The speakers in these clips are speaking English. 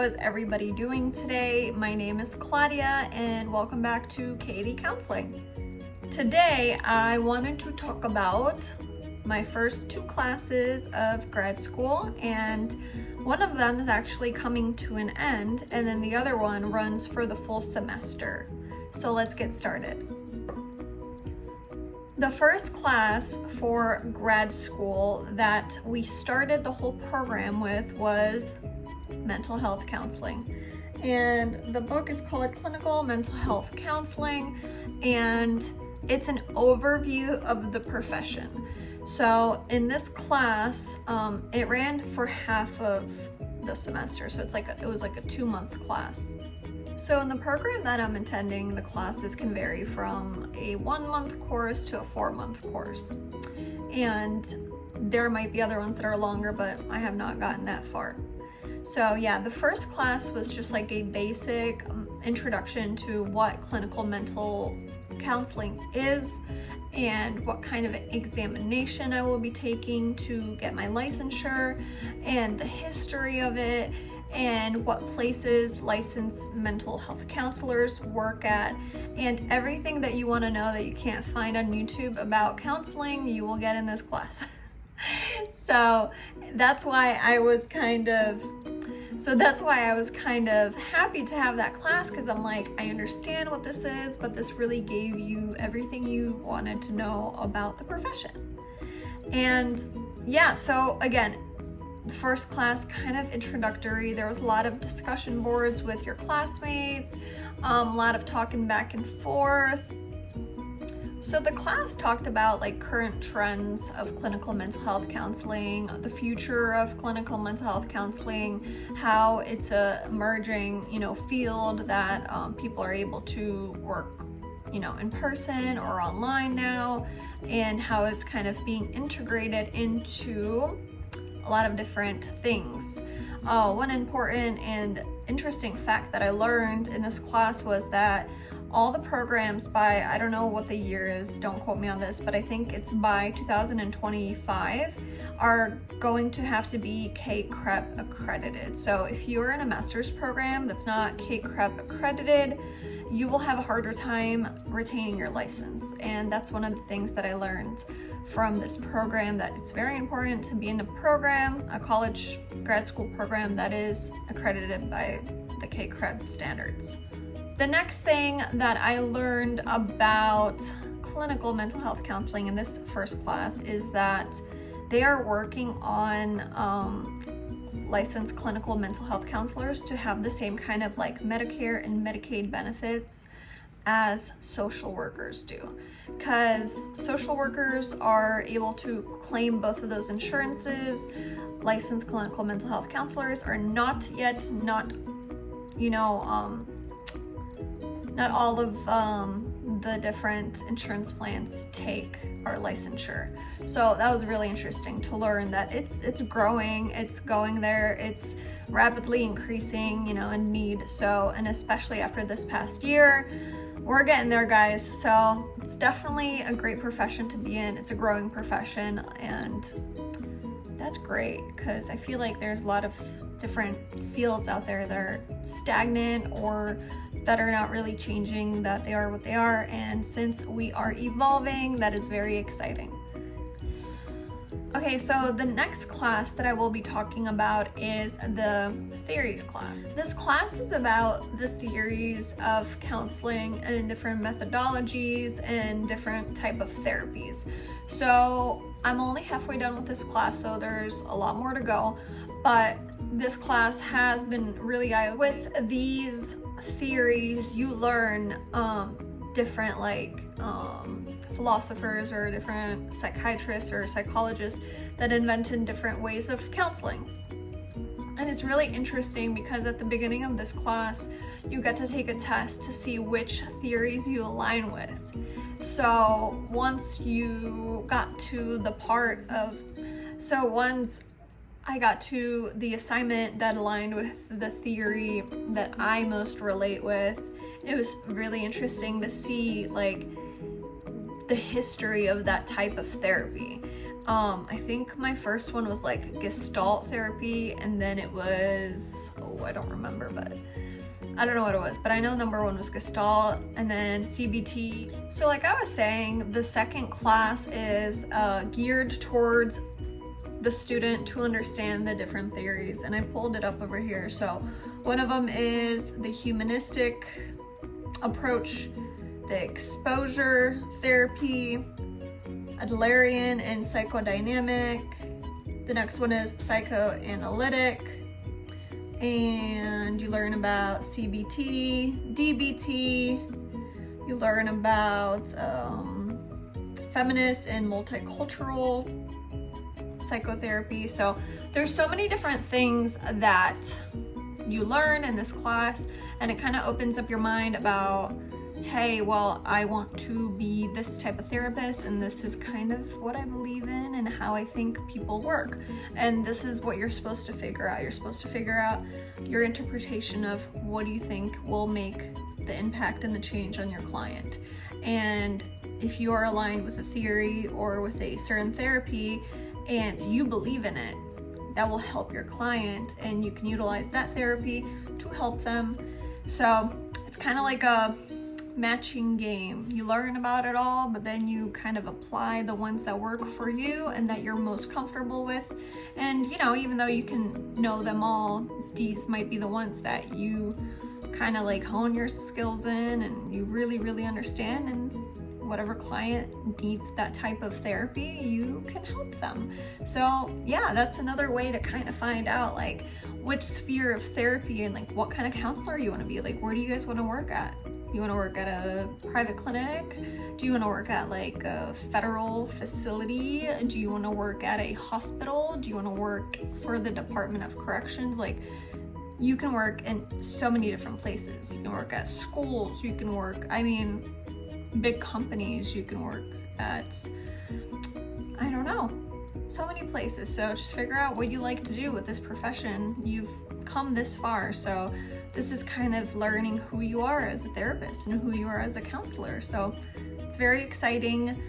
is everybody doing today? My name is Claudia and welcome back to KD Counseling. Today I wanted to talk about my first two classes of grad school, and one of them is actually coming to an end and then the other one runs for the full semester. So let's get started. The first class for grad school that we started the whole program with was mental health counseling. And the book is called Clinical Mental Health Counseling, and it's an overview of the profession. So in this class, it ran for half of the semester. So it was like a 2-month class. So in the program that I'm attending, the classes can vary from a 1-month course to a 4-month course. And there might be other ones that are longer, but I have not gotten that far. So yeah, the first class was just like a basic introduction to what clinical mental counseling is and what kind of examination I will be taking to get my licensure, and the history of it, and what places licensed mental health counselors work at, and everything that you want to know that you can't find on YouTube about counseling, you will get in this class. So that's why I was kind of happy to have that class, because I'm like, I understand what this is, but this really gave you everything you wanted to know about the profession. And yeah, so again, the first class kind of introductory. There was a lot of discussion boards with your classmates, a lot of talking back and forth. So the class talked about like current trends of clinical mental health counseling, the future of clinical mental health counseling, how it's a emerging, field that people are able to work, in person or online now, and how it's kind of being integrated into a lot of different things. One important and interesting fact that I learned in this class was that all the programs by, I don't know what the year is, don't quote me on this, but I think it's by 2025, are going to have to be CACREP accredited. So if you're in a master's program that's not CACREP accredited, you will have a harder time retaining your license. And that's one of the things that I learned from this program, that it's very important to be in a program, a college grad school program that is accredited by the CACREP standards. The next thing that I learned about clinical mental health counseling in this first class is that they are working on licensed clinical mental health counselors to have the same kind of like Medicare and Medicaid benefits as social workers do, because social workers are able to claim both of those insurances. Licensed clinical mental health counselors are not all of the different insurance plans take our licensure. So that was really interesting to learn that it's growing, it's going there, it's rapidly increasing, in need. So, and especially after this past year, we're getting there, guys. So it's definitely a great profession to be in. It's a growing profession, and that's great, because I feel like there's a lot of different fields out there that are stagnant or that are not really changing, that they are what they are. And since we are evolving, that is very exciting. Okay, so the next class that I will be talking about is the theories class. This class is about the theories of counseling and different methodologies and different type of therapies. So I'm only halfway done with this class, so there's a lot more to go, but this class has been really eye-opening. With these theories, you learn different philosophers or different psychiatrists or psychologists that invented different ways of counseling. And it's really interesting because at the beginning of this class, you get to take a test to see which theories you align with. So once I got to the assignment that aligned with the theory that I most relate with, it was really interesting to see like the history of that type of therapy. I think my first one was like Gestalt therapy, and then it was, I don't remember, but I don't know what it was, but I know number 1 was Gestalt and then CBT. So like I was saying, the second class is geared towards the student to understand the different theories, and I pulled it up over here. So one of them is the humanistic approach, the exposure therapy, Adlerian and psychodynamic. The next one is psychoanalytic, and you learn about CBT, DBT, you learn about feminist and multicultural psychotherapy. So there's so many different things that you learn in this class, and it kind of opens up your mind about, hey, well, I want to be this type of therapist, and this is kind of what I believe in and how I think people work. And this is what you're supposed to figure out. You're supposed to figure out your interpretation of what do you think will make the impact and the change on your client. And if you are aligned with a theory or with a certain therapy and you believe in it, that will help your client, and you can utilize that therapy to help them. So it's kind of like a matching game. You learn about it all, but then you kind of apply the ones that work for you and that you're most comfortable with. And you know, even though you can know them all, these might be the ones that you kind of like hone your skills in and you really understand, and whatever client needs that type of therapy, you can help them. So yeah, that's another way to kind of find out like which sphere of therapy and like what kind of counselor you want to be. Like, where do you guys want to work at? You want to work at a private clinic? Do you want to work at like a federal facility? Do you want to work at a hospital? Do you want to work for the Department of Corrections? Like, you can work in so many different places. You can work at schools, you can work, I mean, big companies, you can work at, I don't know, so many places. So just figure out what you like to do with this profession. You've come this far, so this is kind of learning who you are as a therapist and who you are as a counselor. So it's very exciting.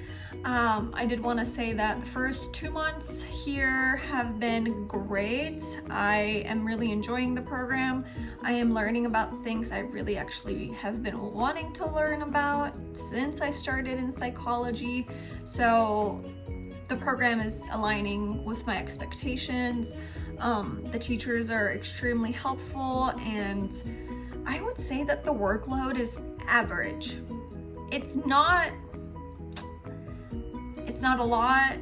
I did want to say that the first 2 months here have been great. I am really enjoying the program. I am learning about things I really actually have been wanting to learn about since I started in psychology. So the program is aligning with my expectations. The teachers are extremely helpful, and I would say that the workload is average. It's not a lot,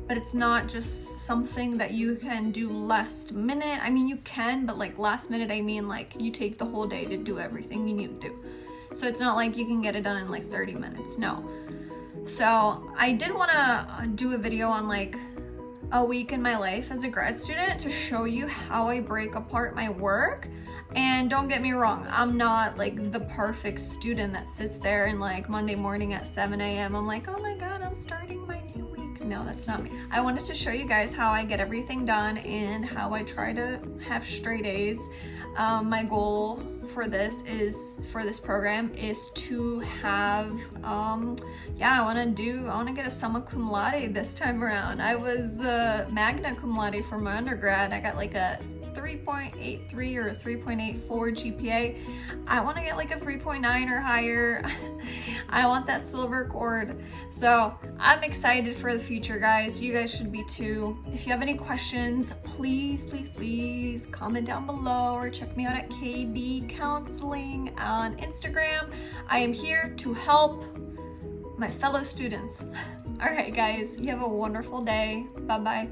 but it's not just something that you can do last minute. I mean, you can, but like last minute, I mean like you take the whole day to do everything you need to do. So it's not like you can get it done in like 30 minutes, no. So I did want to do a video on like a week in my life as a grad student to show you how I break apart my work. And don't get me wrong, I'm not like the perfect student that sits there and like Monday morning at 7 a.m. I'm like, oh my God, I'm starting my new week. No, that's not me. I wanted to show you guys how I get everything done and how I try to have straight A's. My goal for this program is to have, I want to get a summa cum laude this time around. I was magna cum laude for my undergrad. I got like a 3.83 or a 3.84 GPA. I want to get like a 3.9 or higher. I want that silver cord. So I'm excited for the future, guys. You guys should be too. If you have any questions, please comment down below or check me out at KD Counseling on Instagram. I am here to help my fellow students. All right, guys, you have a wonderful day. Bye-bye.